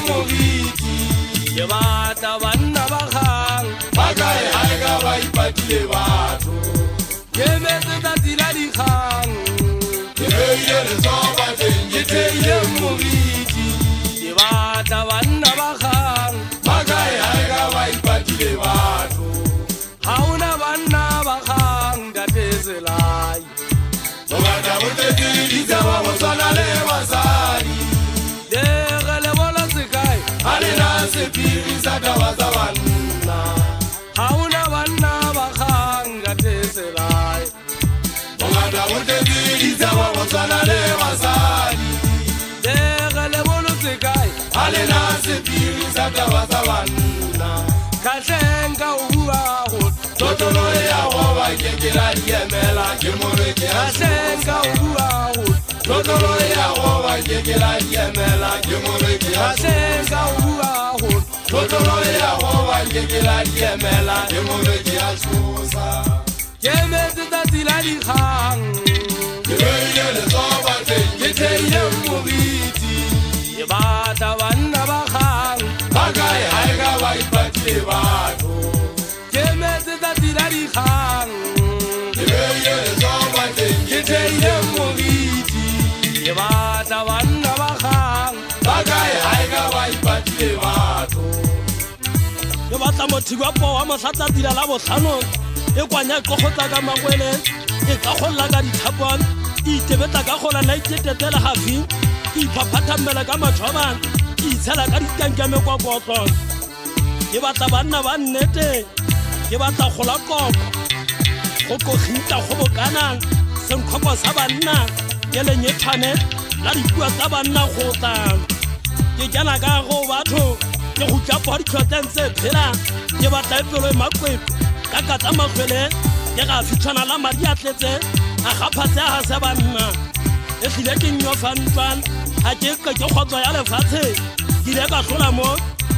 moriti ke batla banna ba kgang ba kae hae ka ba ipatile batho ke metse tsatsi la dikgang ke beile letsopa teng ke theile moriti ke batla banna ba kgang ba kae hae ka ba ipatile batho ha una banna ba kgang datezelai bongata bo tetseditse ba go tshwana le basadi le le bola sekai ha le na sephiri sa taba tsa banna ha una banna ba kgang datezelai bongata bo tetseditse ba go tshwana le basadi le bola sekai ha le na sephiri sa taba tsa banna kahlenga o bua go totolo ya go ba ke ke la diemela ke moreki a kahlenga o bua go totolo ya go ba ke ke la diemela ke moreki a kahlenga o bua go totolo ya go ba ke ke la diemela ke moreki a tshosa ke metse tsatsi la dikgang ke beile letsopa teng ke theile moriti ke batla banna ba kgang ba kae hae ka ba ipatile batho ke metse tsatsi la dikgang ke beile letsopa teng ke theile moriti ke batla banna ba kgang ba kae hae ka ba ipatile batho ke batla mothibi wa poo wa motlhatsatsi la botlhano e kwanya qogotsa ka makwele e ka golla ka dithapwana e itebetsa ka gola na iketetela gafi ke iphaphathamela ka matshwabana ke itshela ka ditankame kwa kotlong ke batla banna ba nnete ke batla gola koko go kogintla go bokanang senkgoko sa banna ke lenyethwane la dipua tsa banna go tlang ke kena ka go batho ke go tlapo ditlhotleng tse phelang ke batla epelo e makwepe ka ka tsa magwele ke ga fitlhana la madi a tletse a gaphatse a se banna e tlile ke nnyofantwan a ke kgotso ya lefatshe ke ile ka tlola mo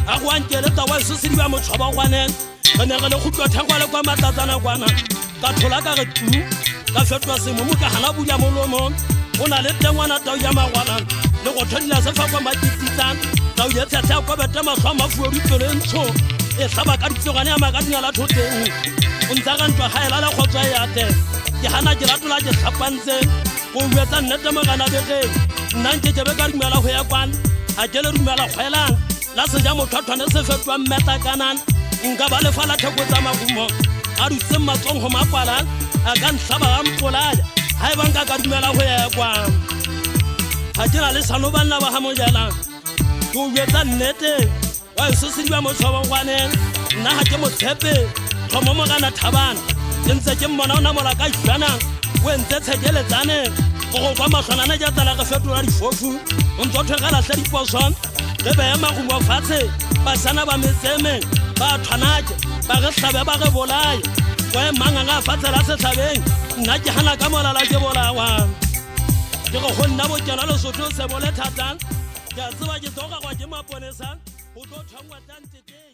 a go ankeletsa wa sesedi ba motšhoba gwaneng re ne re le gotlo thekwa le kwa matlatsana kwana ka thola ka re tu ka fetwa semomo ka gana budia molomo go na le tengwana tau ya magwana le go thodila sefa kwa makititsang tau ye tshetsha kwa bete matlho a mafuo dipelo e ntsho e tlhaba ka ditsogane ya makadinya la thoteng o ntse ga ntwa gaela le kgotso e yate ke gana ke latola ke tlhapantse go uetsa nnete mogana begeng nna nke kebe ka dumela go ya kwana ga ke le dumela kgwelang la seja motlhwatlhwane se fetwa mmeta kanang nka ba lefa la theko tsa magumo a dutseng matsong go makwalang a ka ntlhaba ga mpolaya ga e banka ka dumela go ya kwana ga ke na le sano banna ba ga mojalang ke uetsa nnete wa sesedi ba motshobongwaneng nna ga ke motshepe tlhomo mogana thabana ke ntse ke mmona o namola ka jwanang o entse tshekeletsane go go kwa matlhonana ja tsala ge fetola difofu o ntse o thwegelatlhe diposon ge beye magumo fatshe basana ba metseme ba thwanake ba ge hlabe ba ge bolaya ko e manganga a fatshe la setlhabeng nna ke gana ka molala ke bolawa ke go go nna bokena lesotho se bole thatang ke a tseba ke tsogagwa ke maponesang go tlo thangwa tantete